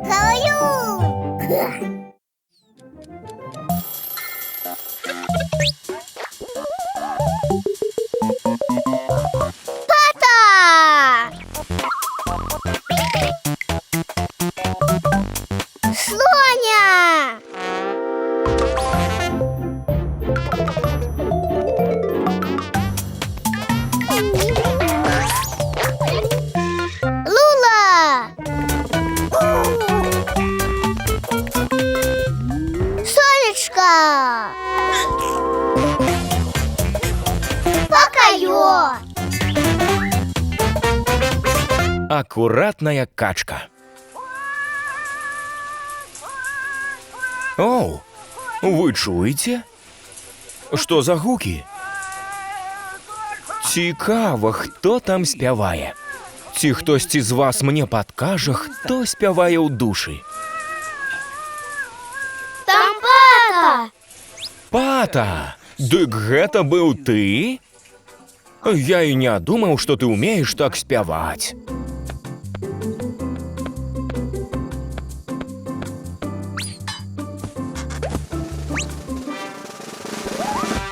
Каю! Пата! Слоня! Лула! Сонечка! Покайо! Аккуратная качка. Оу, ви чуєте? Що за гуки? Цікаво, хто там спяває. Ці хтось із вас мені підкаже, хто спяває у душі. Там пата! Пата, дык гэта быў ты? Я і не думаў, што ты ўмееш так спяваць.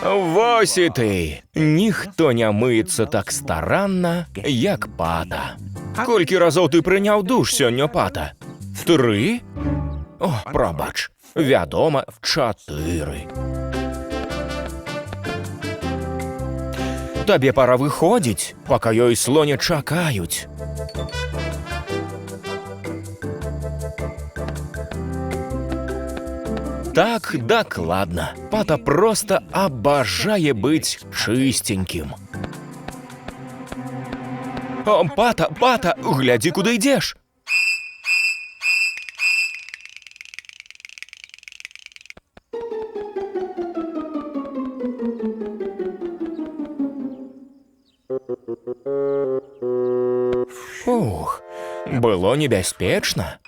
Вось і ты! Ніхто не мыецца так старанна, як Пата. Колькі разоў ты прыняў душ сёння, Пата? 3? О, прабач, вядома, 4. Табе пара выходзіць, пока ёй слоня чакаюць. Так, дакладна. Пата просто абажае быць чыстенькім. О, Пата, Пата, глядзі, куды ідзеш. Фух, было небяспечна.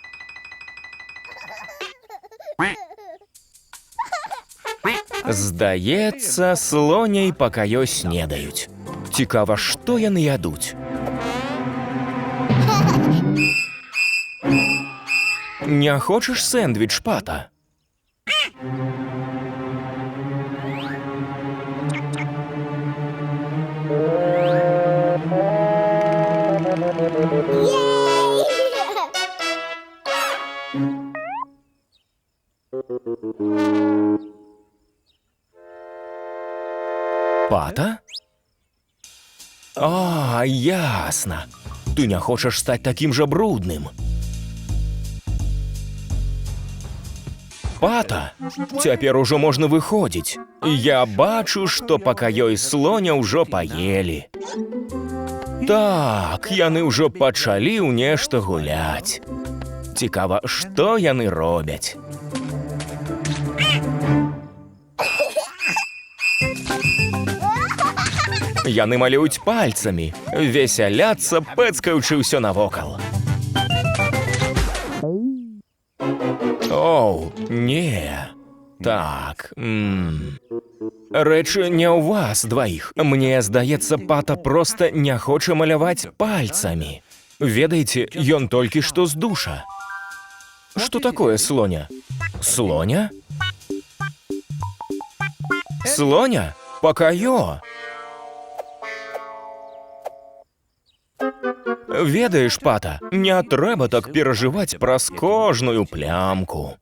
Здаецца, слоняй пакаё снедаюць. Цікава, што яны ядуць? Не хочаш сэндвіч, Пата? Пата? А, ясна. Ты не хочаш стаць такім жа брудным. Пата, цяпер ужо можна выходзіць. Я бачу, што пакаё і слоня ўжо паелі. Так, яны ўжо пачалі ў нешта гуляць. Цікава, што яны робяць? Яны малююць пальцамі, весяляцца, пэцкаючы ўсё навокал. Оу, не. Так, рэч не ў вас дваіх. Мне здаецца, Пата проста не хоча маляваць пальцамі. Ведаеце, ён толькі што з душа. Што такое, слоня? Слоня? Слоня? Пакаё? Ведаеш, Пата, не трэба так перажываць праз кожную плямку.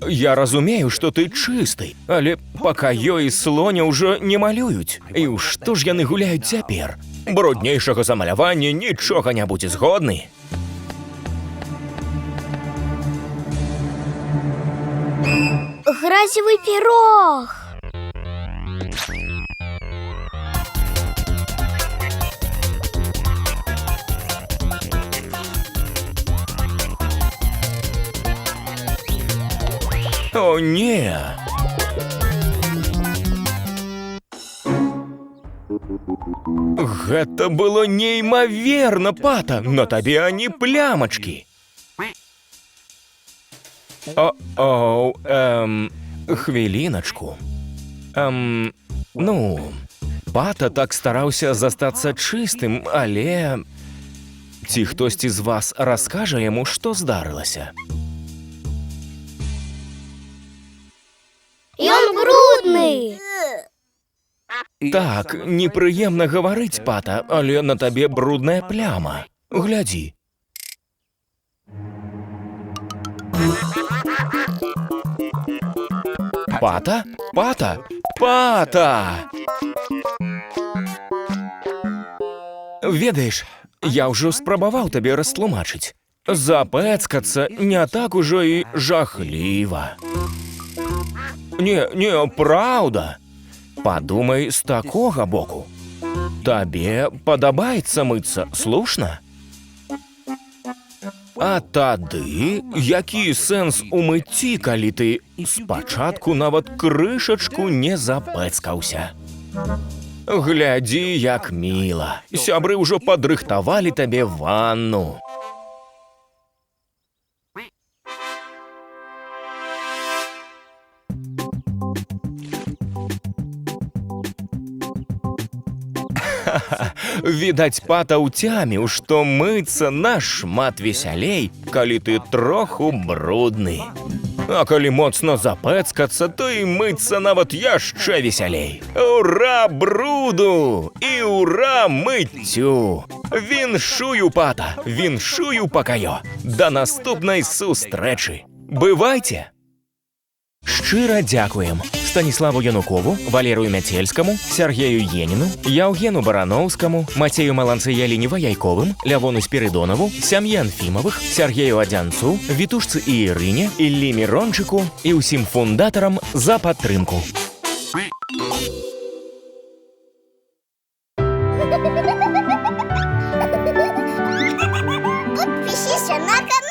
Я разумею, што ты чысты, але пакаё і слоня ўжо не малююць. І ў што ж яны гуляюць цяпер? Бруднейшага за маляванне нічога не будзе, згодны? Гразевый пирог! О, не! Гэта было неймаверна, Пата, на табе ані плямачкі. Хвіліначку. Ну, Пата так стараўся застацца чыстым, але ці хтосьці з вас раскажа яму, што здарылася? Ён брудны. Так, непрыемна гаварыць, Пата, але на табе брудная пляма. Глядзі. Пата? Пата? Пата! Ведаеш, я ўжо спрабаваў табе растлумачыць. Запэцкацца не так ужо і жахліва. Не, праўда. Падумай з такога боку. Табе падабаецца мыцца, слушна? А тады, які сэнс у мыцці, калі ты спачатку нават крышачку не запэцкаўся? Глядзі, як міла. Сябры ўжо падрыхтавалі табе ванну. Відаць, Пата ўцяміў, што мыцца нашмат весялей, калі ты троху брудны. А калі моцна запэцкацца, то і мыцца нават яшчэ весялей. Ура бруду! І ура мыццю! Віншую, Пата, віншую, пакаё! Да наступнай сустрэчы! Бывайце! Шчыра дзякуем Станіславу Янукову, Валерыю Мяцельскаму, Сергею Еніну, Яўгену Бараноўскаму, Мацею Маланцы-Ялінева-Яйковым, Лявону Спірыдонаву, сям'і Анфімавых, Сергею Адзянцу, Вітушцы і Ірыне, Іллі Мірончыку і ўсім фундатарам за падтрымку. Подпишись на канал.